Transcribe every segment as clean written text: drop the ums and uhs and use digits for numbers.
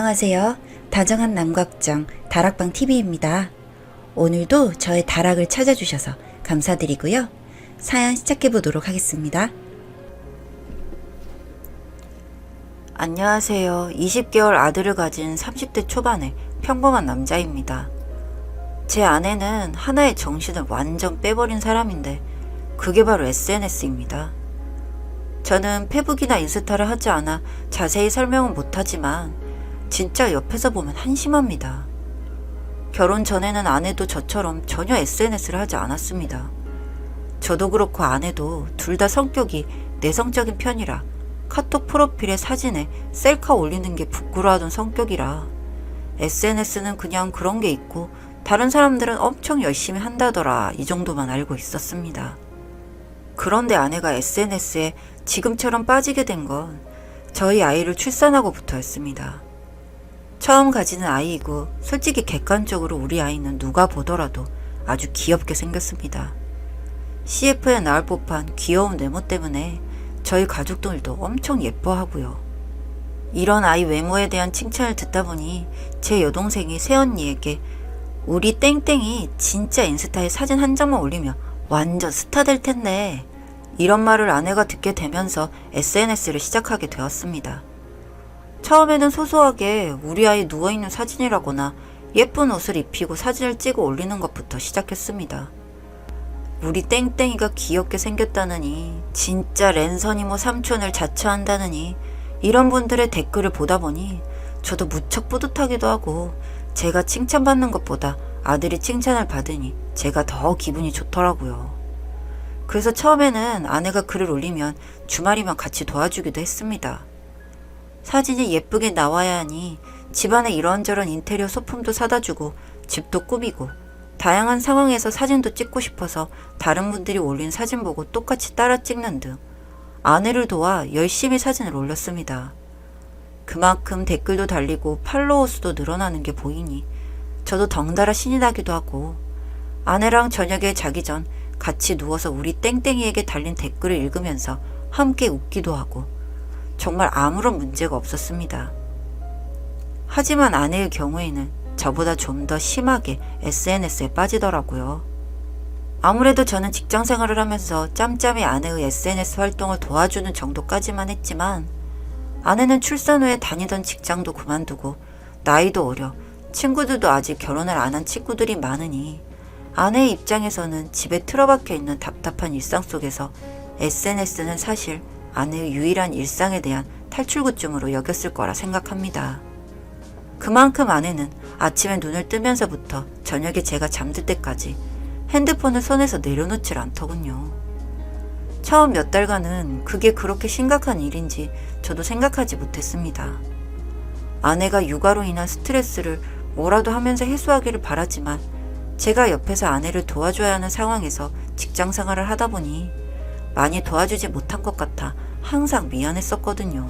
안녕하세요. 다정한 남각정 다락방TV입니다. 오늘도 저의 다락을 찾아주셔서 감사드리고요. 사연 시작해보도록 하겠습니다. 안녕하세요. 20개월 아들을 가진 30대 초반의 평범한 남자입니다. 제 아내는 하나의 정신을 완전 빼버린 사람인데 그게 바로 SNS입니다. 저는 페북이나 인스타를 하지 않아 자세히 설명은 못하지만 진짜 옆에서 보면 한심합니다. 결혼 전에는 아내도 저처럼 전혀 SNS를 하지 않았습니다. 저도 그렇고 아내도 둘 다 성격이 내성적인 편이라 카톡 프로필에 사진에 셀카 올리는 게 부끄러워하던 성격이라 SNS는 그냥 그런 게 있고 다른 사람들은 엄청 열심히 한다더라 이 정도만 알고 있었습니다. 그런데 아내가 SNS에 지금처럼 빠지게 된 건 저희 아이를 출산하고부터였습니다. 처음 가지는 아이이고 솔직히 객관적으로 우리 아이는 누가 보더라도 아주 귀엽게 생겼습니다. CF에 나올 법한 귀여운 외모 때문에 저희 가족들도 엄청 예뻐하고요. 이런 아이 외모에 대한 칭찬을 듣다 보니 제 여동생이 새언니에게 우리 땡땡이 진짜 인스타에 사진 한 장만 올리면 완전 스타 될 텐데 이런 말을 아내가 듣게 되면서 SNS를 시작하게 되었습니다. 처음에는 소소하게 우리 아이 누워있는 사진이라거나 예쁜 옷을 입히고 사진을 찍어 올리는 것부터 시작했습니다. 우리 땡땡이가 귀엽게 생겼다느니 진짜 랜선이모 삼촌을 자처한다느니 이런 분들의 댓글을 보다 보니 저도 무척 뿌듯하기도 하고 제가 칭찬받는 것보다 아들이 칭찬을 받으니 제가 더 기분이 좋더라고요. 그래서 처음에는 아내가 글을 올리면 주말이면 같이 도와주기도 했습니다. 사진이 예쁘게 나와야 하니 집안에 이런저런 인테리어 소품도 사다주고 집도 꾸미고 다양한 상황에서 사진도 찍고 싶어서 다른 분들이 올린 사진 보고 똑같이 따라 찍는 등 아내를 도와 열심히 사진을 올렸습니다. 그만큼 댓글도 달리고 팔로워 수도 늘어나는 게 보이니 저도 덩달아 신이 나기도 하고 아내랑 저녁에 자기 전 같이 누워서 우리 땡땡이에게 달린 댓글을 읽으면서 함께 웃기도 하고 정말 아무런 문제가 없었습니다. 하지만 아내의 경우에는 저보다 좀 더 심하게 SNS에 빠지더라고요. 아무래도 저는 직장 생활을 하면서 짬짬이 아내의 SNS 활동을 도와주는 정도까지만 했지만 아내는 출산 후에 다니던 직장도 그만두고 나이도 어려 친구들도 아직 결혼을 안 한 친구들이 많으니 아내의 입장에서는 집에 틀어박혀 있는 답답한 일상 속에서 SNS는 사실 아내의 유일한 일상에 대한 탈출구쯤으로 여겼을 거라 생각합니다. 그만큼 아내는 아침에 눈을 뜨면서부터 저녁에 제가 잠들 때까지 핸드폰을 손에서 내려놓질 않더군요. 처음 몇 달간은 그게 그렇게 심각한 일인지 저도 생각하지 못했습니다. 아내가 육아로 인한 스트레스를 뭐라도 하면서 해소하기를 바라지만 제가 옆에서 아내를 도와줘야 하는 상황에서 직장 생활을 하다 보니 많이 도와주지 못한 것 같아 항상 미안했었거든요.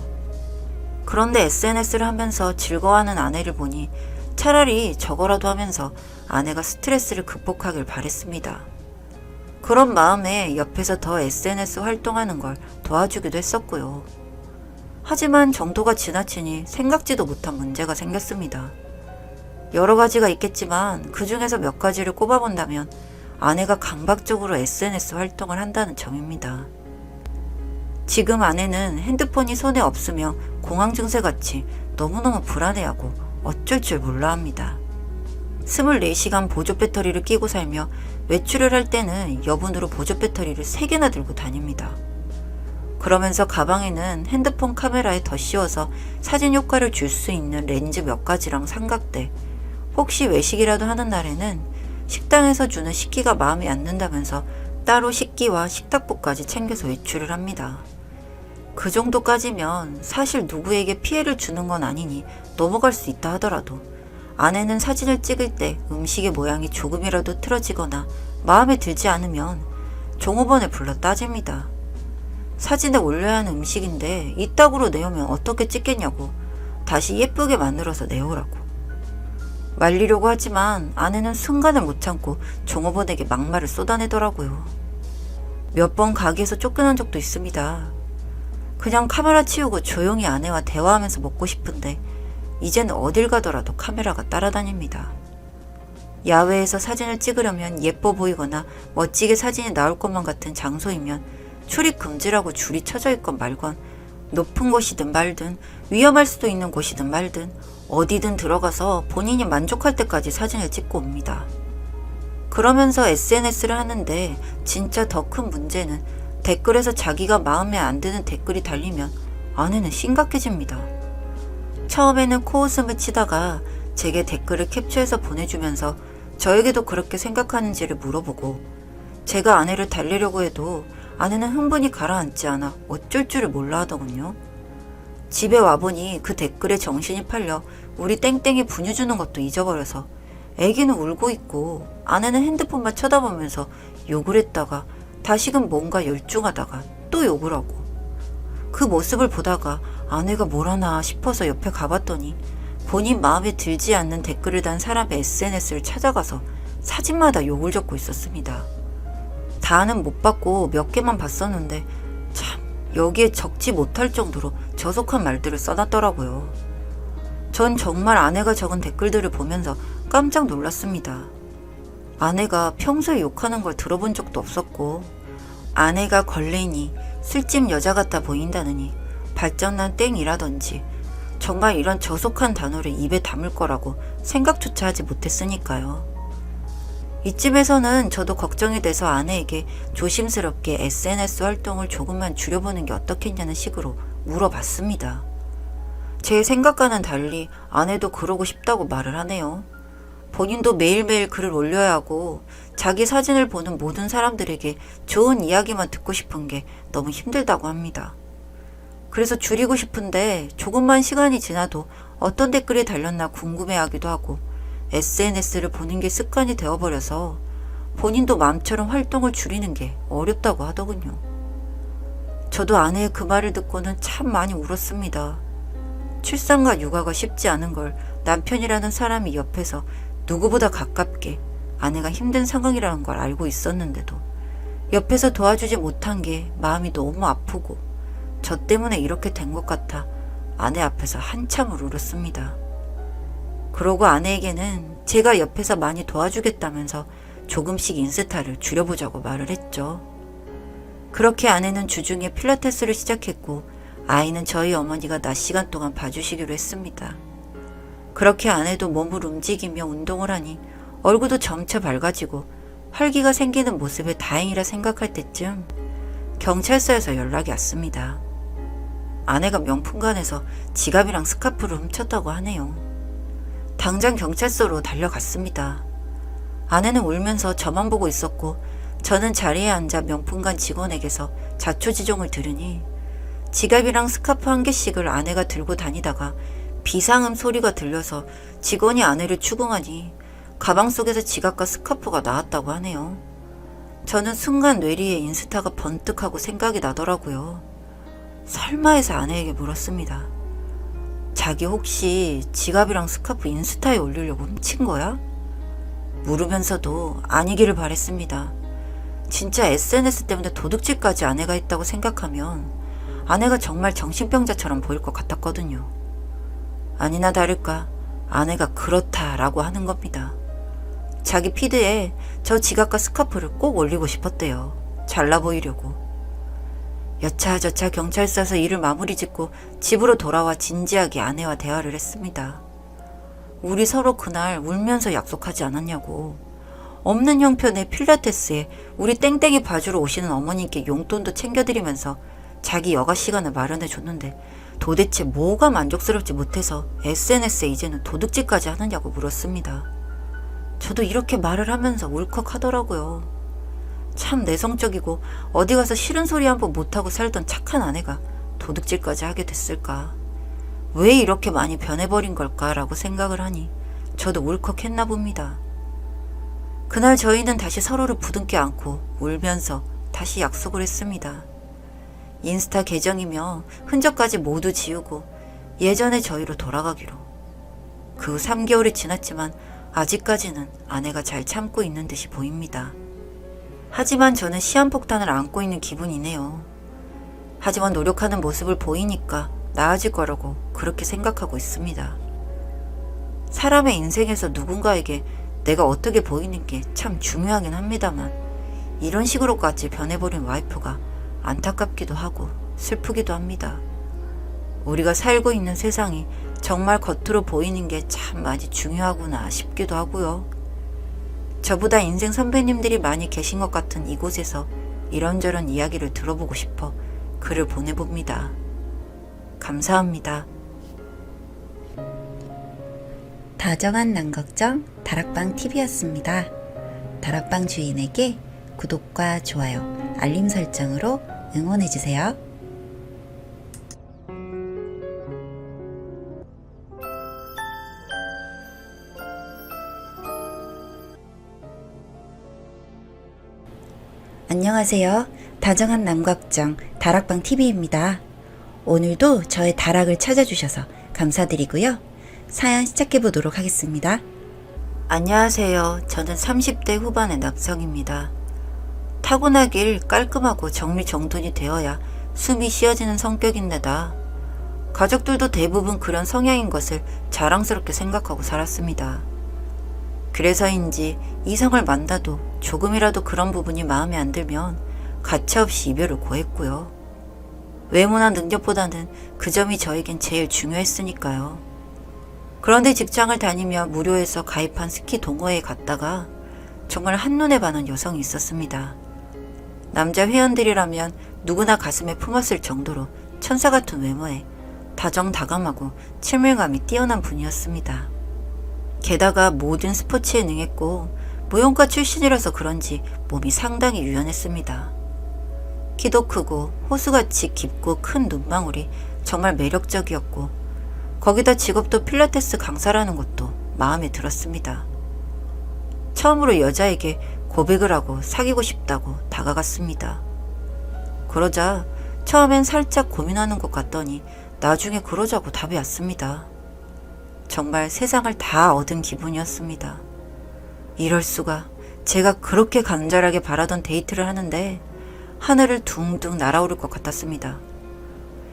그런데 SNS를 하면서 즐거워하는 아내를 보니 차라리 저거라도 하면서 아내가 스트레스를 극복하길 바랬습니다. 그런 마음에 옆에서 더 SNS 활동하는 걸 도와주기도 했었고요. 하지만 정도가 지나치니 생각지도 못한 문제가 생겼습니다. 여러 가지가 있겠지만 그 중에서 몇 가지를 꼽아본다면 아내가 강박적으로 SNS 활동을 한다는 점입니다. 지금 아내는 핸드폰이 손에 없으며 공황 증세같이 너무너무 불안해하고 어쩔 줄 몰라 합니다. 24시간 보조 배터리를 끼고 살며 외출을 할 때는 여분으로 보조 배터리를 3개나 들고 다닙니다. 그러면서 가방에는 핸드폰 카메라에 더 씌워서 사진 효과를 줄 수 있는 렌즈 몇 가지랑 삼각대, 혹시 외식이라도 하는 날에는 식당에서 주는 식기가 마음에 안 든다면서 따로 식기와 식탁보까지 챙겨서 외출을 합니다. 그 정도까지면 사실 누구에게 피해를 주는 건 아니니 넘어갈 수 있다 하더라도 아내는 사진을 찍을 때 음식의 모양이 조금이라도 틀어지거나 마음에 들지 않으면 종업원을 불러 따집니다. 사진에 올려야 하는 음식인데 이따구로 내오면 어떻게 찍겠냐고 다시 예쁘게 만들어서 내오라고. 말리려고 하지만 아내는 순간을 못 참고 종업원에게 막말을 쏟아내더라고요. 몇 번 가게에서 쫓겨난 적도 있습니다. 그냥 카메라 치우고 조용히 아내와 대화하면서 먹고 싶은데 이젠 어딜 가더라도 카메라가 따라다닙니다. 야외에서 사진을 찍으려면 예뻐 보이거나 멋지게 사진이 나올 것만 같은 장소이면 출입 금지라고 줄이 쳐져 있건 말건, 높은 곳이든 말든 위험할 수도 있는 곳이든 말든 어디든 들어가서 본인이 만족할 때까지 사진을 찍고 옵니다. 그러면서 SNS를 하는데 진짜 더 큰 문제는 댓글에서 자기가 마음에 안 드는 댓글이 달리면 아내는 심각해집니다. 처음에는 코웃음을 치다가 제게 댓글을 캡처해서 보내주면서 저에게도 그렇게 생각하는지를 물어보고, 제가 아내를 달래려고 해도 아내는 흥분이 가라앉지 않아 어쩔 줄을 몰라 하더군요. 집에 와보니 그 댓글에 정신이 팔려 우리 땡땡이 분유 주는 것도 잊어버려서 애기는 울고 있고 아내는 핸드폰만 쳐다보면서 욕을 했다가 다시금 뭔가 열중하다가 또 욕을 하고, 그 모습을 보다가 아내가 뭘 하나 싶어서 옆에 가봤더니 본인 마음에 들지 않는 댓글을 단 사람의 SNS를 찾아가서 사진마다 욕을 적고 있었습니다. 다는 못 봤고 몇 개만 봤었는데 참 여기에 적지 못할 정도로 저속한 말들을 써놨더라고요. 전 정말 아내가 적은 댓글들을 보면서 깜짝 놀랐습니다. 아내가 평소에 욕하는 걸 들어본 적도 없었고, 아내가 걸레니 술집 여자 같아 보인다느니 발전난 땡이라든지 정말 이런 저속한 단어를 입에 담을 거라고 생각조차 하지 못했으니까요. 이쯤에서는 저도 걱정이 돼서 아내에게 조심스럽게 SNS 활동을 조금만 줄여보는 게 어떻겠냐는 식으로 물어봤습니다. 제 생각과는 달리 아내도 그러고 싶다고 말을 하네요. 본인도 매일매일 글을 올려야 하고 자기 사진을 보는 모든 사람들에게 좋은 이야기만 듣고 싶은 게 너무 힘들다고 합니다. 그래서 줄이고 싶은데 조금만 시간이 지나도 어떤 댓글이 달렸나 궁금해하기도 하고 SNS를 보는 게 습관이 되어버려서 본인도 마음처럼 활동을 줄이는 게 어렵다고 하더군요. 저도 아내의 그 말을 듣고는 참 많이 울었습니다. 출산과 육아가 쉽지 않은 걸 남편이라는 사람이 옆에서 누구보다 가깝게 아내가 힘든 상황이라는 걸 알고 있었는데도 옆에서 도와주지 못한 게 마음이 너무 아프고 저 때문에 이렇게 된 것 같아 아내 앞에서 한참을 울었습니다. 그러고 아내에게는 제가 옆에서 많이 도와주겠다면서 조금씩 인스타를 줄여보자고 말을 했죠. 그렇게 아내는 주중에 필라테스를 시작했고 아이는 저희 어머니가 낮 시간 동안 봐주시기로 했습니다. 그렇게 아내도 몸을 움직이며 운동을 하니 얼굴도 점차 밝아지고 활기가 생기는 모습에 다행이라 생각할 때쯤 경찰서에서 연락이 왔습니다. 아내가 명품관에서 지갑이랑 스카프를 훔쳤다고 하네요. 당장 경찰서로 달려갔습니다. 아내는 울면서 저만 보고 있었고 저는 자리에 앉아 명품관 직원에게서 자초지종을 들으니 지갑이랑 스카프 한 개씩을 아내가 들고 다니다가 비상음 소리가 들려서 직원이 아내를 추궁하니 가방 속에서 지갑과 스카프가 나왔다고 하네요. 저는 순간 뇌리에 인스타가 번뜩하고 생각이 나더라고요. 설마 해서 아내에게 물었습니다. 자기 혹시 지갑이랑 스카프 인스타에 올리려고 훔친 거야? 물으면서도 아니기를 바랬습니다. 진짜 SNS 때문에 도둑질까지 아내가 했다고 생각하면 아내가 정말 정신병자처럼 보일 것 같았거든요. 아니나 다를까 아내가 그렇다라고 하는 겁니다. 자기 피드에 저 지갑과 스카프를 꼭 올리고 싶었대요. 잘나 보이려고. 여차저차 경찰서에서 일을 마무리 짓고 집으로 돌아와 진지하게 아내와 대화를 했습니다. 우리 서로 그날 울면서 약속하지 않았냐고. 없는 형편의 필라테스에 우리 땡땡이 봐주러 오시는 어머님께 용돈도 챙겨드리면서 자기 여가 시간을 마련해 줬는데 도대체 뭐가 만족스럽지 못해서 SNS에 이제는 도둑질까지 하느냐고 물었습니다. 저도 이렇게 말을 하면서 울컥하더라고요. 참 내성적이고 어디 가서 싫은 소리 한 번 못하고 살던 착한 아내가 도둑질까지 하게 됐을까? 왜 이렇게 많이 변해버린 걸까라고 생각을 하니 저도 울컥했나 봅니다. 그날 저희는 다시 서로를 부둥켜 안고 울면서 다시 약속을 했습니다. 인스타 계정이며 흔적까지 모두 지우고 예전의 저희로 돌아가기로. 그 후 3개월이 지났지만 아직까지는 아내가 잘 참고 있는 듯이 보입니다. 하지만 저는 시한폭탄을 안고 있는 기분이네요. 하지만 노력하는 모습을 보이니까 나아질 거라고 그렇게 생각하고 있습니다. 사람의 인생에서 누군가에게 내가 어떻게 보이는 게 참 중요하긴 합니다만 이런 식으로까지 변해버린 와이프가 안타깝기도 하고 슬프기도 합니다. 우리가 살고 있는 세상이 정말 겉으로 보이는 게 참 많이 중요하구나 싶기도 하고요. 저보다 인생 선배님들이 많이 계신 것 같은 이곳에서 이런저런 이야기를 들어보고 싶어 글을 보내봅니다. 감사합니다. 다정한 남걱정 다락방TV였습니다. 다락방 주인에게 구독과 좋아요, 알림 설정으로 응원해주세요. 안녕하세요. 다정한 남걱정 다락방TV입니다. 오늘도 저의 다락을 찾아주셔서 감사드리고요. 사연 시작해보도록 하겠습니다. 안녕하세요. 저는 30대 후반의 남성입니다. 타고나길 깔끔하고 정리정돈이 되어야 숨이 쉬어지는 성격인데다 가족들도 대부분 그런 성향인 것을 자랑스럽게 생각하고 살았습니다. 그래서인지 이성을 만나도 조금이라도 그런 부분이 마음에 안 들면 가차없이 이별을 고했고요. 외모나 능력보다는 그 점이 저에겐 제일 중요했으니까요. 그런데 직장을 다니며 무료에서 가입한 스키 동호회에 갔다가 정말 한눈에 반한 여성이 있었습니다. 남자 회원들이라면 누구나 가슴에 품었을 정도로 천사 같은 외모에 다정다감하고 친밀감이 뛰어난 분이었습니다. 게다가 모든 스포츠에 능했고 무용과 출신이라서 그런지 몸이 상당히 유연했습니다. 키도 크고 호수같이 깊고 큰 눈망울이 정말 매력적이었고 거기다 직업도 필라테스 강사라는 것도 마음에 들었습니다. 처음으로 여자에게 고백을 하고 사귀고 싶다고 다가갔습니다. 그러자 처음엔 살짝 고민하는 것 같더니 나중에 그러자고 답이 왔습니다. 정말 세상을 다 얻은 기분이었습니다. 이럴 수가. 제가 그렇게 간절하게 바라던 데이트를 하는데 하늘을 둥둥 날아오를 것 같았습니다.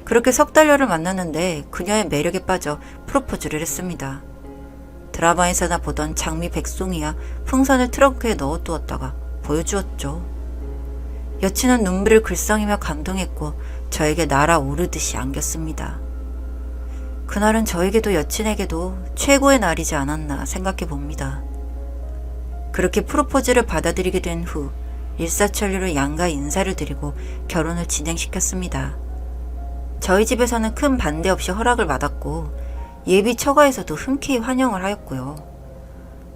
그렇게 석 달여를 만났는데 그녀의 매력에 빠져 프로포즈를 했습니다. 드라마에서나 보던 장미 백송이야 풍선을 트렁크에 넣어두었다가 보여주었죠. 여친은 눈물을 글썽이며 감동했고 저에게 날아오르듯이 안겼습니다. 그날은 저에게도 여친에게도 최고의 날이지 않았나 생각해 봅니다. 그렇게 프로포즈를 받아들이게 된 후 일사천리로 양가 인사를 드리고 결혼을 진행시켰습니다. 저희 집에서는 큰 반대 없이 허락을 받았고 예비 처가에서도 흔쾌히 환영을 하였고요.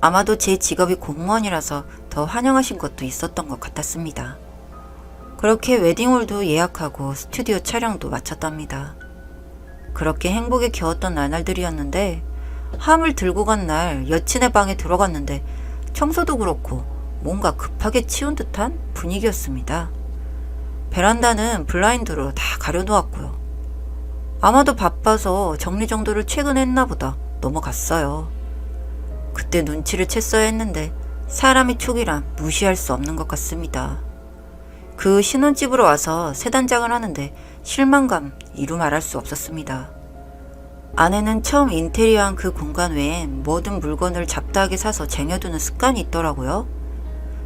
아마도 제 직업이 공무원이라서 더 환영하신 것도 있었던 것 같았습니다. 그렇게 웨딩홀도 예약하고 스튜디오 촬영도 마쳤답니다. 그렇게 행복에 겨웠던 나날들이었는데 함을 들고 간 날 여친의 방에 들어갔는데 청소도 그렇고 뭔가 급하게 치운 듯한 분위기였습니다. 베란다는 블라인드로 다 가려놓았고요. 아마도 바빠서 정리정돈을 최근에 했나 보다 넘어갔어요. 그때 눈치를 챘어야 했는데 사람이 촉이란 무시할 수 없는 것 같습니다. 그 신혼집으로 와서 새 단장을 하는데 실망감 이루 말할 수 없었습니다. 아내는 처음 인테리어한 그 공간 외엔 모든 물건을 잡다하게 사서 쟁여두는 습관이 있더라고요.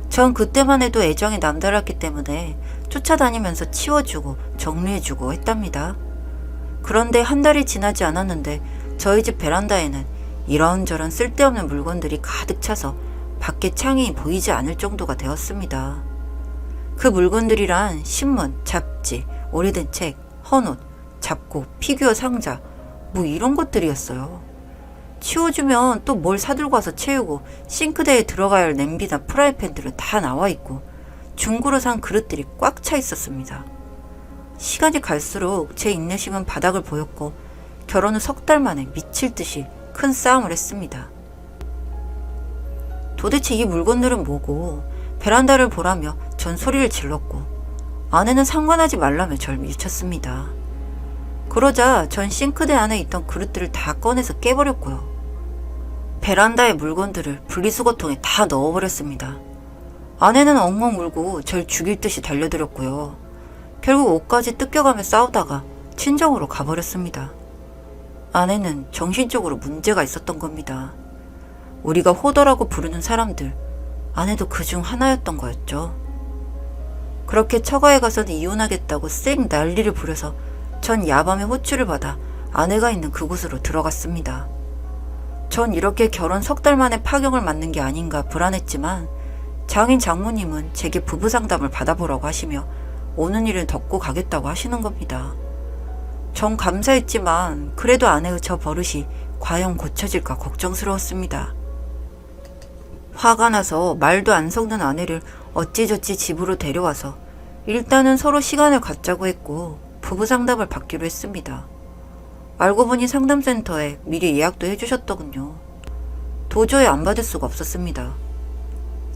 전 그때만 해도 애정이 남달랐기 때문에 쫓아다니면서 치워주고 정리해주고 했답니다. 그런데 한 달이 지나지 않았는데 저희 집 베란다에는 이런저런 쓸데없는 물건들이 가득 차서 밖에 창이 보이지 않을 정도가 되었습니다. 그 물건들이란 신문, 잡지, 오래된 책, 헌옷, 잡곡, 피규어 상자 뭐 이런 것들이었어요. 치워주면 또 뭘 사들고 와서 채우고 싱크대에 들어가야 할 냄비나 프라이팬들은 다 나와 있고 중고로 산 그릇들이 꽉 차 있었습니다. 시간이 갈수록 제 인내심은 바닥을 보였고 결혼 후 석 달 만에 미칠 듯이 큰 싸움을 했습니다. 도대체 이 물건들은 뭐고 베란다를 보라며 전 소리를 질렀고 아내는 상관하지 말라며 절 밀쳤습니다. 그러자 전 싱크대 안에 있던 그릇들을 다 꺼내서 깨버렸고요. 베란다의 물건들을 분리수거통에 다 넣어버렸습니다. 아내는 엉엉 울고 절 죽일 듯이 달려들었고요. 결국 옷까지 뜯겨가며 싸우다가 친정으로 가버렸습니다. 아내는 정신적으로 문제가 있었던 겁니다. 우리가 호더라고 부르는 사람들, 아내도 그중 하나였던 거였죠. 그렇게 처가에 가서는 이혼하겠다고 쌩 난리를 부려서 전 야밤에 호출을 받아 아내가 있는 그곳으로 들어갔습니다. 전 이렇게 결혼 석 달 만에 파경을 맞는 게 아닌가 불안했지만 장인 장모님은 제게 부부 상담을 받아보라고 하시며 오는 일을 덮고 가겠다고 하시는 겁니다. 전 감사했지만 그래도 아내의 저 버릇이 과연 고쳐질까 걱정스러웠습니다. 화가 나서 말도 안 섞는 아내를 어찌저찌 집으로 데려와서 일단은 서로 시간을 갖자고 했고 부부 상담을 받기로 했습니다. 알고 보니 상담센터에 미리 예약도 해주셨더군요. 도저히 안 받을 수가 없었습니다.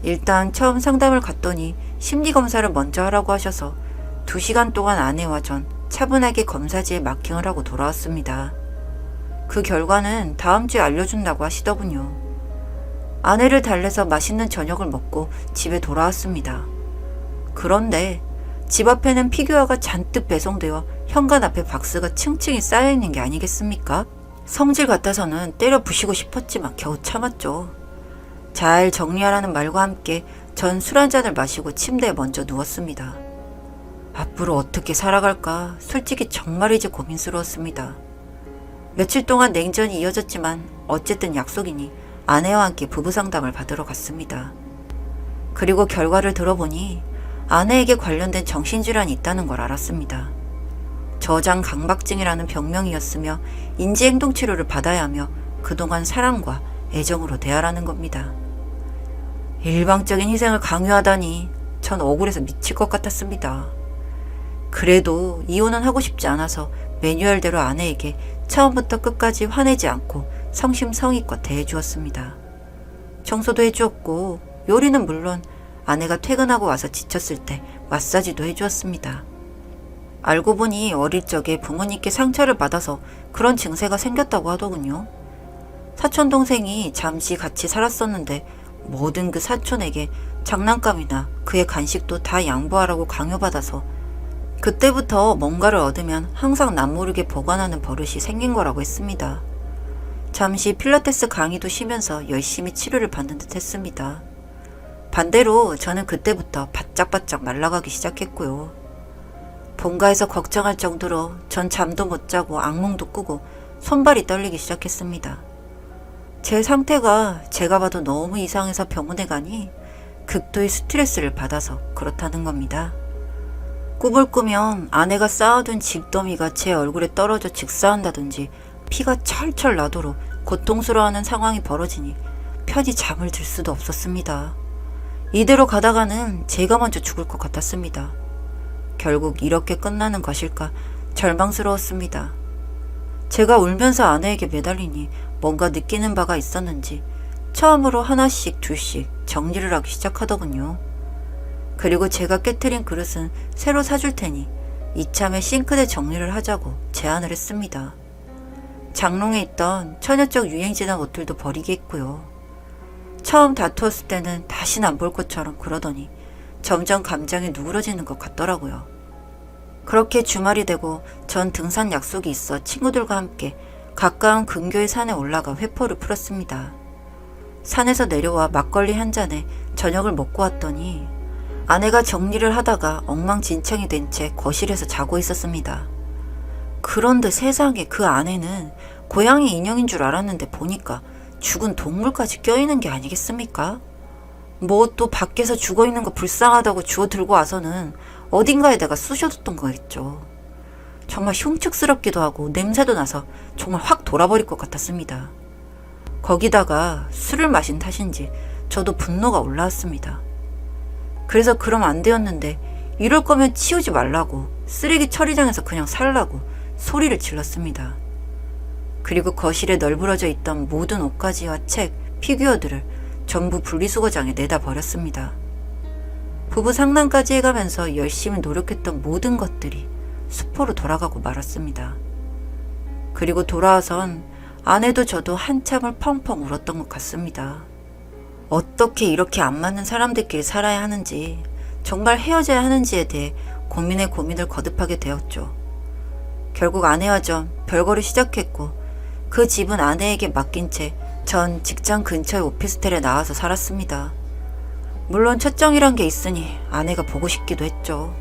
일단 처음 상담을 갔더니 심리검사를 먼저 하라고 하셔서 2시간 동안 아내와 전 차분하게 검사지에 마킹을 하고 돌아왔습니다. 그 결과는 다음 주에 알려준다고 하시더군요. 아내를 달래서 맛있는 저녁을 먹고 집에 돌아왔습니다. 그런데 집 앞에는 피규어가 잔뜩 배송되어 현관 앞에 박스가 층층이 쌓여있는 게 아니겠습니까? 성질 같아서는 때려 부시고 싶었지만 겨우 참았죠. 잘 정리하라는 말과 함께 전 술 한 잔을 마시고 침대에 먼저 누웠습니다. 앞으로 어떻게 살아갈까 솔직히 정말 이제 고민스러웠습니다. 며칠 동안 냉전이 이어졌지만 어쨌든 약속이니 아내와 함께 부부 상담을 받으러 갔습니다. 그리고 결과를 들어보니 아내에게 관련된 정신질환이 있다는 걸 알았습니다. 저장 강박증이라는 병명이었으며 인지행동 치료를 받아야 하며 그동안 사랑과 애정으로 대하라는 겁니다. 일방적인 희생을 강요하다니 전 억울해서 미칠 것 같았습니다. 그래도 이혼은 하고 싶지 않아서 매뉴얼대로 아내에게 처음부터 끝까지 화내지 않고 성심성의껏 대해주었습니다. 청소도 해주었고 요리는 물론 아내가 퇴근하고 와서 지쳤을 때 마사지도 해주었습니다. 알고 보니 어릴 적에 부모님께 상처를 받아서 그런 증세가 생겼다고 하더군요. 사촌동생이 잠시 같이 살았었는데 모든 그 사촌에게 장난감이나 그의 간식도 다 양보하라고 강요받아서 그때부터 뭔가를 얻으면 항상 남모르게 보관하는 버릇이 생긴 거라고 했습니다. 잠시 필라테스 강의도 쉬면서 열심히 치료를 받는 듯 했습니다. 반대로 저는 그때부터 바짝바짝 말라가기 시작했고요. 본가에서 걱정할 정도로 전 잠도 못 자고 악몽도 꾸고 손발이 떨리기 시작했습니다. 제 상태가 제가 봐도 너무 이상해서 병원에 가니 극도의 스트레스를 받아서 그렇다는 겁니다. 꿈을 꾸면 아내가 쌓아둔 집더미가 제 얼굴에 떨어져 직사한다든지 피가 철철 나도록 고통스러워하는 상황이 벌어지니 편히 잠을 들 수도 없었습니다. 이대로 가다가는 제가 먼저 죽을 것 같았습니다. 결국 이렇게 끝나는 것일까 절망스러웠습니다. 제가 울면서 아내에게 매달리니 뭔가 느끼는 바가 있었는지 처음으로 하나씩 둘씩 정리를 하기 시작하더군요. 그리고 제가 깨트린 그릇은 새로 사줄 테니 이참에 싱크대 정리를 하자고 제안을 했습니다. 장롱에 있던 처녀적 유행지난 옷들도 버리게 했고요. 처음 다투었을 때는 다신 안 볼 것처럼 그러더니 점점 감정이 누그러지는 것 같더라고요. 그렇게 주말이 되고 전 등산 약속이 있어 친구들과 함께 가까운 근교의 산에 올라가 회포를 풀었습니다. 산에서 내려와 막걸리 한 잔에 저녁을 먹고 왔더니 아내가 정리를 하다가 엉망진창이 된 채 거실에서 자고 있었습니다. 그런데 세상에 그 안에는 고양이 인형인 줄 알았는데 보니까 죽은 동물까지 껴있는 게 아니겠습니까? 뭐 또 밖에서 죽어있는 거 불쌍하다고 주워 들고 와서는 어딘가에다가 쑤셔뒀던 거겠죠. 정말 흉측스럽기도 하고 냄새도 나서 정말 확 돌아버릴 것 같았습니다. 거기다가 술을 마신 탓인지 저도 분노가 올라왔습니다. 그래서 그럼 안 되었는데 이럴 거면 치우지 말라고 쓰레기 처리장에서 그냥 살라고 소리를 질렀습니다. 그리고 거실에 널브러져 있던 모든 옷가지와 책, 피규어들을 전부 분리수거장에 내다 버렸습니다. 부부 상담까지 해가면서 열심히 노력했던 모든 것들이 수포로 돌아가고 말았습니다. 그리고 돌아와선 아내도 저도 한참을 펑펑 울었던 것 같습니다. 어떻게 이렇게 안 맞는 사람들끼리 살아야 하는지, 정말 헤어져야 하는지에 대해 고민에 고민을 거듭하게 되었죠. 결국 아내와 전 별거를 시작했고 그 집은 아내에게 맡긴 채 전 직장 근처의 오피스텔에 나와서 살았습니다. 물론 첫정이란 게 있으니 아내가 보고 싶기도 했죠.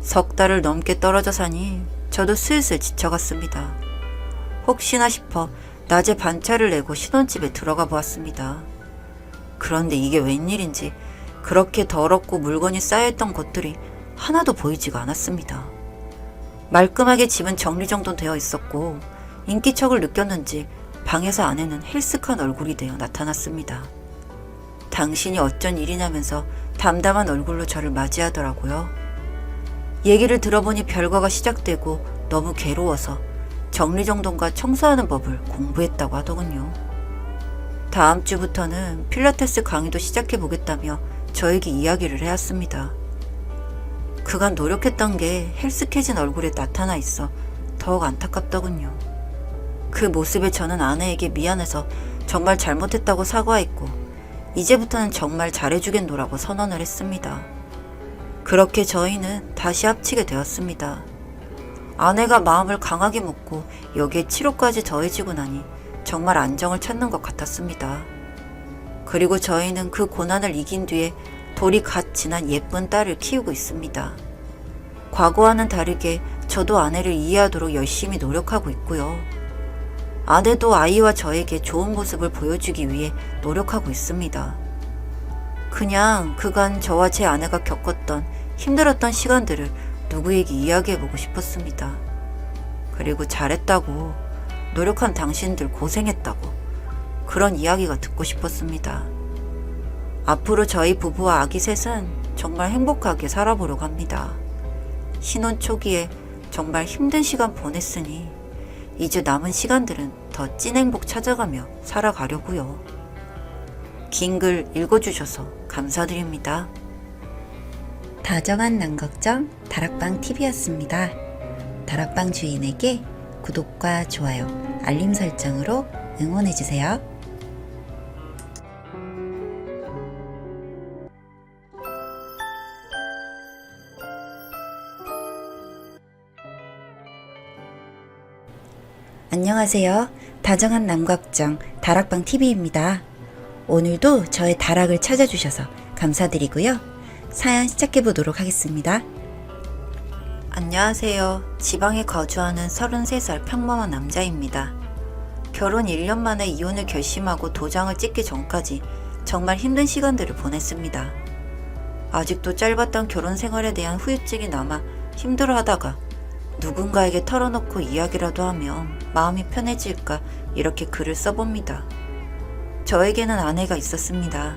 석 달을 넘게 떨어져 사니 저도 슬슬 지쳐갔습니다. 혹시나 싶어 낮에 반차를 내고 신혼집에 들어가 보았습니다. 그런데 이게 웬일인지 그렇게 더럽고 물건이 쌓여있던 곳들이 하나도 보이지가 않았습니다. 말끔하게 집은 정리정돈되어 있었고 인기척을 느꼈는지 방에서 아내는 헬스한 얼굴이 되어 나타났습니다. 당신이 어쩐 일이냐면서 담담한 얼굴로 저를 맞이하더라고요. 얘기를 들어보니 별거가 시작되고 너무 괴로워서 정리정돈과 청소하는 법을 공부했다고 하더군요. 다음 주부터는 필라테스 강의도 시작해보겠다며 저에게 이야기를 해왔습니다. 그간 노력했던 게 헬스케진 얼굴에 나타나 있어 더욱 안타깝더군요. 그 모습에 저는 아내에게 미안해서 정말 잘못했다고 사과했고 이제부터는 정말 잘해주겠노라고 선언을 했습니다. 그렇게 저희는 다시 합치게 되었습니다. 아내가 마음을 강하게 먹고 여기에 치료까지 더해지고 나니 정말 안정을 찾는 것 같았습니다. 그리고 저희는 그 고난을 이긴 뒤에 돌이 갓 지난 예쁜 딸을 키우고 있습니다. 과거와는 다르게 저도 아내를 이해하도록 열심히 노력하고 있고요. 아내도 아이와 저에게 좋은 모습을 보여주기 위해 노력하고 있습니다. 그냥 그간 저와 제 아내가 겪었던 힘들었던 시간들을 누구에게 이야기해보고 싶었습니다. 그리고 잘했다고, 노력한 당신들 고생했다고, 그런 이야기가 듣고 싶었습니다. 앞으로 저희 부부와 아기 셋은 정말 행복하게 살아보려고 합니다. 신혼 초기에 정말 힘든 시간 보냈으니 이제 남은 시간들은 더 찐 행복 찾아가며 살아가려고요. 긴 글 읽어주셔서 감사드립니다. 다정한 남걱정 다락방TV였습니다. 다락방 주인에게 구독과 좋아요, 알림 설정으로 응원해주세요. 안녕하세요. 다정한 남걱정 다락방TV입니다. 오늘도 저의 다락을 찾아주셔서 감사드리고요. 사연 시작해보도록 하겠습니다. 안녕하세요. 지방에 거주하는 33살 평범한 남자입니다. 결혼 1년 만에 이혼을 결심하고 도장을 찍기 전까지 정말 힘든 시간들을 보냈습니다. 아직도 짧았던 결혼 생활에 대한 후유증이 남아 힘들어하다가 누군가에게 털어놓고 이야기라도 하면 마음이 편해질까 이렇게 글을 써봅니다. 저에게는 아내가 있었습니다.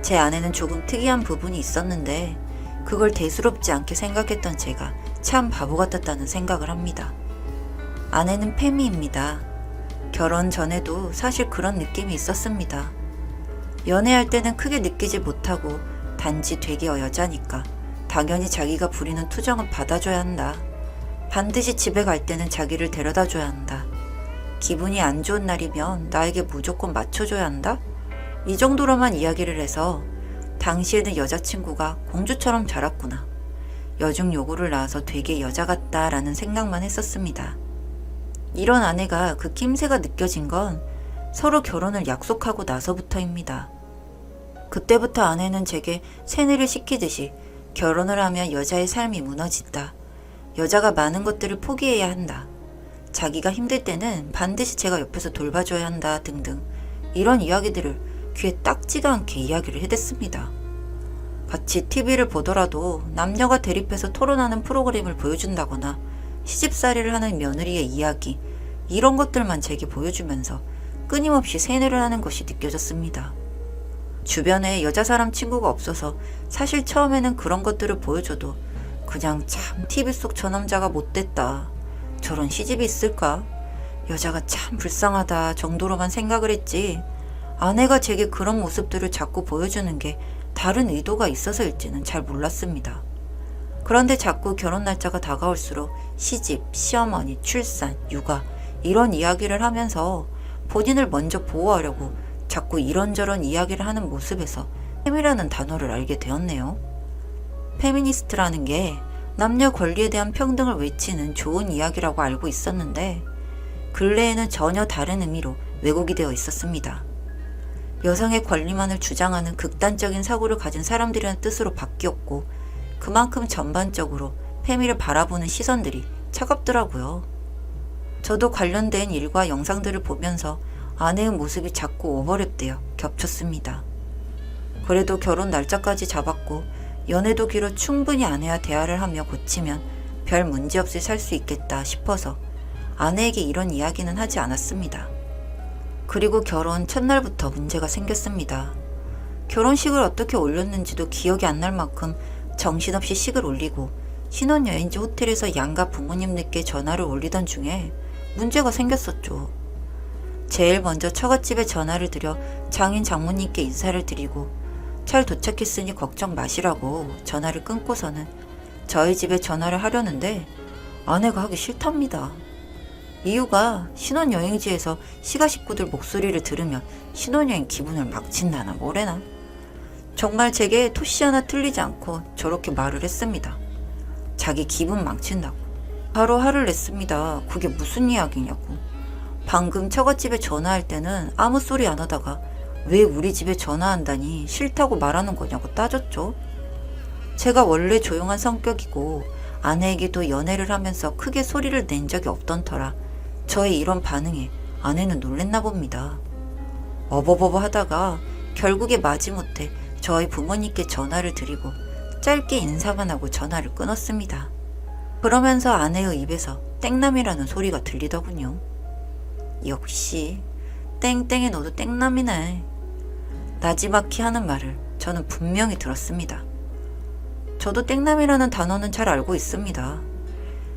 제 아내는 조금 특이한 부분이 있었는데 그걸 대수롭지 않게 생각했던 제가 참 바보 같았다는 생각을 합니다. 아내는 페미입니다. 결혼 전에도 사실 그런 느낌이 있었습니다. 연애할 때는 크게 느끼지 못하고 단지 되게 여자니까 당연히 자기가 부리는 투정은 받아줘야 한다. 반드시 집에 갈 때는 자기를 데려다 줘야 한다. 기분이 안 좋은 날이면 나에게 무조건 맞춰줘야 한다? 이 정도로만 이야기를 해서 당시에는 여자친구가 공주처럼 자랐구나. 여중 요구를 낳아서 되게 여자 같다라는 생각만 했었습니다. 이런 아내가 그 낌새가 느껴진 건 서로 결혼을 약속하고 나서부터입니다. 그때부터 아내는 제게 세뇌를 시키듯이 결혼을 하면 여자의 삶이 무너진다. 여자가 많은 것들을 포기해야 한다. 자기가 힘들 때는 반드시 제가 옆에서 돌봐줘야 한다 등등 이런 이야기들을 귀에 딱지도 않게 이야기를 해댔습니다. 같이 TV를 보더라도 남녀가 대립해서 토론하는 프로그램을 보여준다거나 시집살이를 하는 며느리의 이야기 이런 것들만 제게 보여주면서 끊임없이 세뇌를 하는 것이 느껴졌습니다. 주변에 여자 사람 친구가 없어서 사실 처음에는 그런 것들을 보여줘도 그냥 참 TV 속 저 남자가 못됐다. 저런 시집이 있을까? 여자가 참 불쌍하다 정도로만 생각을 했지 아내가 제게 그런 모습들을 자꾸 보여주는 게 다른 의도가 있어서일지는 잘 몰랐습니다. 그런데 자꾸 결혼 날짜가 다가올수록 시집, 시어머니, 출산, 육아 이런 이야기를 하면서 본인을 먼저 보호하려고 자꾸 이런저런 이야기를 하는 모습에서 페미라는 단어를 알게 되었네요. 페미니스트라는 게 남녀 권리에 대한 평등을 외치는 좋은 이야기라고 알고 있었는데 근래에는 전혀 다른 의미로 왜곡이 되어 있었습니다. 여성의 권리만을 주장하는 극단적인 사고를 가진 사람들이라는 뜻으로 바뀌었고 그만큼 전반적으로 페미를 바라보는 시선들이 차갑더라고요. 저도 관련된 일과 영상들을 보면서 아내의 모습이 자꾸 오버랩되어 겹쳤습니다. 그래도 결혼 날짜까지 잡았고 연애도 길어 충분히 아내와 대화를 하며 고치면 별 문제 없이 살 수 있겠다 싶어서 아내에게 이런 이야기는 하지 않았습니다. 그리고 결혼 첫날부터 문제가 생겼습니다. 결혼식을 어떻게 올렸는지도 기억이 안 날 만큼 정신없이 식을 올리고 신혼여행지 호텔에서 양가 부모님들께 전화를 올리던 중에 문제가 생겼었죠. 제일 먼저 처갓집에 전화를 드려 장인 장모님께 인사를 드리고 잘 도착했으니 걱정 마시라고 전화를 끊고서는 저희 집에 전화를 하려는데 아내가 하기 싫답니다. 이유가 신혼여행지에서 시가 식구들 목소리를 들으면 신혼여행 기분을 막친다나 뭐래나. 정말 제게 토시 하나 틀리지 않고 저렇게 말을 했습니다. 자기 기분 망친다고. 바로 화를 냈습니다. 그게 무슨 이야기냐고. 방금 처갓집에 전화할 때는 아무 소리 안 하다가 왜 우리 집에 전화한다니 싫다고 말하는 거냐고 따졌죠. 제가 원래 조용한 성격이고 아내에게도 연애를 하면서 크게 소리를 낸 적이 없던 터라 저의 이런 반응에 아내는 놀랬나 봅니다. 어버버버 하다가 결국에 마지못해 저희 부모님께 전화를 드리고 짧게 인사만 하고 전화를 끊었습니다. 그러면서 아내의 입에서 땡남이라는 소리가 들리더군요. 역시 땡땡이 너도 땡남이네. 나지막히 하는 말을 저는 분명히 들었습니다. 저도 땡남이라는 단어는 잘 알고 있습니다.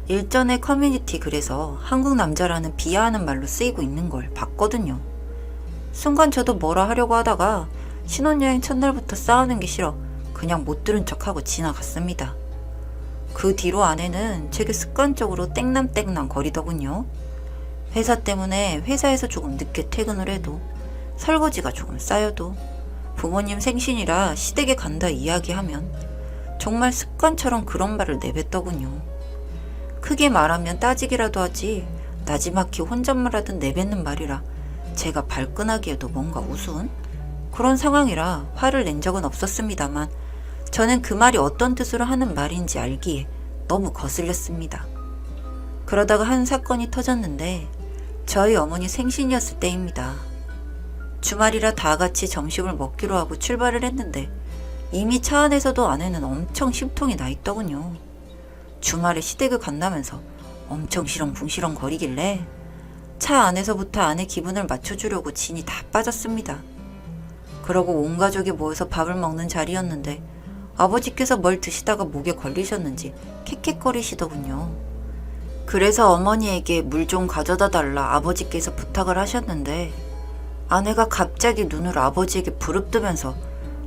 일전에 커뮤니티 글에서 한국 남자라는 비하하는 말로 쓰이고 있는 걸 봤거든요. 순간 저도 뭐라 하려고 하다가 신혼여행 첫날부터 싸우는 게 싫어 그냥 못 들은 척하고 지나갔습니다. 그 뒤로 아내는 제게 습관적으로 땡남 거리더군요. 회사 때문에 회사에서 조금 늦게 퇴근을 해도 설거지가 조금 쌓여도 부모님 생신이라 시댁에 간다 이야기하면 정말 습관처럼 그런 말을 내뱉더군요. 크게 말하면 따지기라도 하지 나지막히 혼잣말하듯 내뱉는 말이라 제가 발끈하기에도 뭔가 우스운 그런 상황이라 화를 낸 적은 없었습니다만 저는 그 말이 어떤 뜻으로 하는 말인지 알기에 너무 거슬렸습니다. 그러다가 한 사건이 터졌는데 저희 어머니 생신이었을 때입니다. 주말이라 다 같이 점심을 먹기로 하고 출발을 했는데 이미 차 안에서도 아내는 엄청 심통이 나 있더군요. 주말에 시댁을 간다면서 엄청 시렁붕시렁 거리길래 차 안에서부터 아내 기분을 맞춰주려고 진이 다 빠졌습니다. 그러고 온 가족이 모여서 밥을 먹는 자리였는데 아버지께서 뭘 드시다가 목에 걸리셨는지 캑캑거리시더군요. 그래서 어머니에게 물 좀 가져다 달라 아버지께서 부탁을 하셨는데 아내가 갑자기 눈을 아버지에게 부릅뜨면서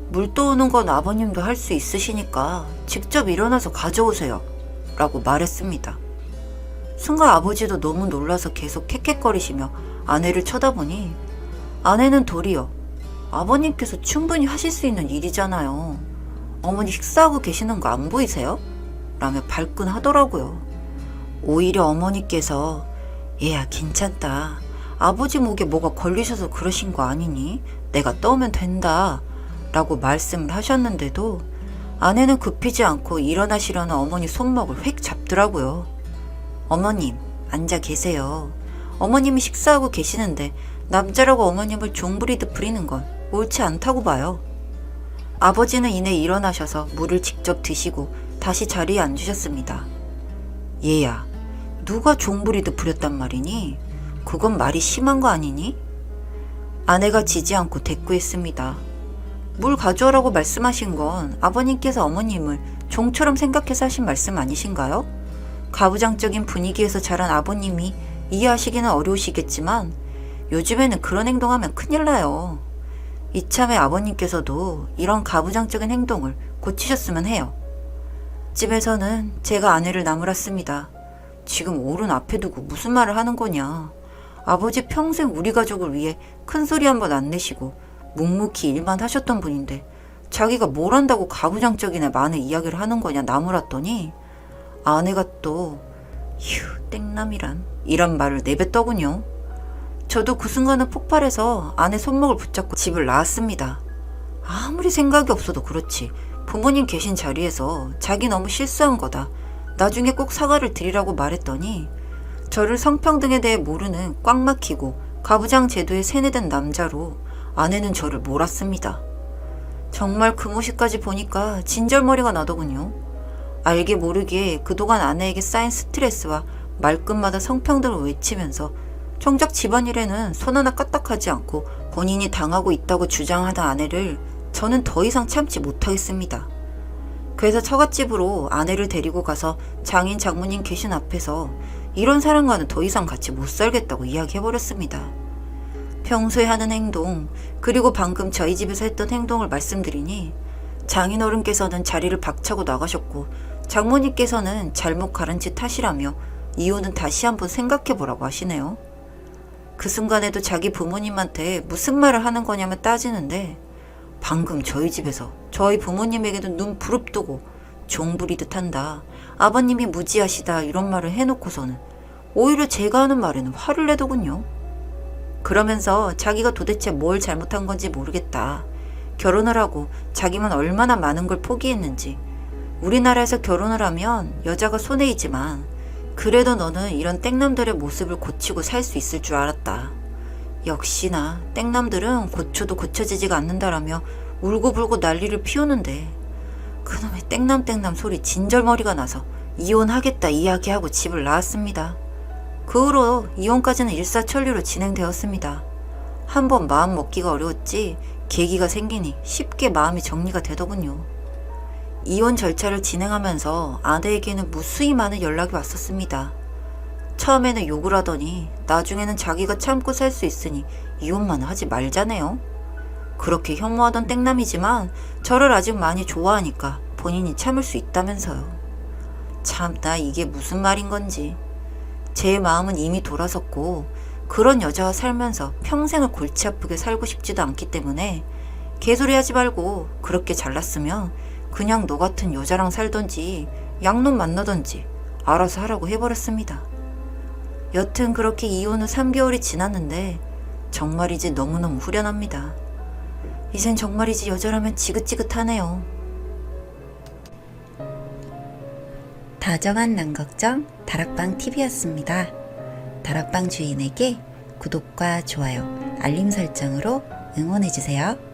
물 떠오는 건 아버님도 할 수 있으시니까 직접 일어나서 가져오세요 라고 말했습니다. 순간 아버지도 너무 놀라서 계속 캑캑거리시며 아내를 쳐다보니 아내는 도리어 아버님께서 충분히 하실 수 있는 일이잖아요. 어머니 식사하고 계시는 거 안 보이세요? 라며 발끈하더라고요. 오히려 어머니께서 얘야 괜찮다. 아버지 목에 뭐가 걸리셔서 그러신 거 아니니? 내가 떠오면 된다. 라고 말씀을 하셨는데도 아내는 굽히지 않고 일어나시려는 어머니 손목을 획 잡더라고요. 어머님 앉아 계세요. 어머님이 식사하고 계시는데 남자라고 어머님을 종부리듯 부리는 건 옳지 않다고 봐요. 아버지는 이내 일어나셔서 물을 직접 드시고 다시 자리에 앉으셨습니다. 얘야 누가 종부리듯 부렸단 말이니? 그건 말이 심한 거 아니니? 아내가 지지 않고 대꾸했습니다. 물 가져오라고 말씀하신 건 아버님께서 어머님을 종처럼 생각해서 하신 말씀 아니신가요? 가부장적인 분위기에서 자란 아버님이 이해하시기는 어려우시겠지만 요즘에는 그런 행동하면 큰일 나요. 이참에 아버님께서도 이런 가부장적인 행동을 고치셨으면 해요. 집에서는 제가 아내를 나무랐습니다. 지금 어른 앞에 두고 무슨 말을 하는 거냐. 아버지 평생 우리 가족을 위해 큰 소리 한 번 안 내시고 묵묵히 일만 하셨던 분인데 자기가 뭘 한다고 가부장적인 애 많은 이야기를 하는 거냐 나무랐더니 아내가 또 휴 땡남이란 이런 말을 내뱉더군요. 저도 그 순간은 폭발해서 아내 손목을 붙잡고 집을 나왔습니다. 아무리 생각이 없어도 그렇지 부모님 계신 자리에서 자기 너무 실수한 거다. 나중에 꼭 사과를 드리라고 말했더니 저를 성평등에 대해 모르는 꽉 막히고 가부장 제도에 세뇌된 남자로 아내는 저를 몰았습니다. 정말 그 모습까지 보니까 진절머리가 나더군요. 알게 모르게 그동안 아내에게 쌓인 스트레스와 말끝마다 성평등을 외치면서 정작 집안일에는 손 하나 까딱하지 않고 본인이 당하고 있다고 주장하던 아내를 저는 더 이상 참지 못하겠습니다. 그래서 처갓집으로 아내를 데리고 가서 장인 장모님 계신 앞에서 이런 사람과는 더 이상 같이 못 살겠다고 이야기해버렸습니다. 평소에 하는 행동, 그리고 방금 저희 집에서 했던 행동을 말씀드리니 장인어른께서는 자리를 박차고 나가셨고 장모님께서는 잘못 가른 지 탓이라며 이혼은 다시 한번 생각해보라고 하시네요. 그 순간에도 자기 부모님한테 무슨 말을 하는 거냐면 따지는데 방금 저희 집에서 저희 부모님에게도 눈 부릅뜨고 종부리듯 한다. 아버님이 무지하시다 이런 말을 해놓고서는 오히려 제가 하는 말에는 화를 내더군요. 그러면서 자기가 도대체 뭘 잘못한 건지 모르겠다. 결혼을 하고 자기만 얼마나 많은 걸 포기했는지. 우리나라에서 결혼을 하면 여자가 손해이지만 그래도 너는 이런 땡남들의 모습을 고치고 살 수 있을 줄 알았다. 역시나 땡남들은 고쳐도 고쳐지지가 않는다라며 울고불고 난리를 피우는데 그놈의 땡남 소리 진절머리가 나서 이혼하겠다 이야기하고 집을 나왔습니다. 그 후로 이혼까지는 일사천리로 진행되었습니다. 한번 마음 먹기가 어려웠지 계기가 생기니 쉽게 마음이 정리가 되더군요. 이혼 절차를 진행하면서 아내에게는 무수히 많은 연락이 왔었습니다. 처음에는 욕을 하더니 나중에는 자기가 참고 살 수 있으니 이혼만 하지 말자네요. 그렇게 혐오하던 땡남이지만 저를 아직 많이 좋아하니까 본인이 참을 수 있다면서요. 참나 이게 무슨 말인 건지. 제 마음은 이미 돌아섰고 그런 여자와 살면서 평생을 골치 아프게 살고 싶지도 않기 때문에 개소리 하지 말고 그렇게 잘났으면 그냥 너 같은 여자랑 살던지 양놈 만나던지 알아서 하라고 해버렸습니다. 여튼 그렇게 이혼 후 3개월이 지났는데 정말이지 너무너무 후련합니다. 이젠 정말이지 여자라면 지긋지긋하네요. 다정한 남걱정 다락방 TV였습니다. 다락방 주인에게 구독과 좋아요, 알림 설정으로 응원해주세요.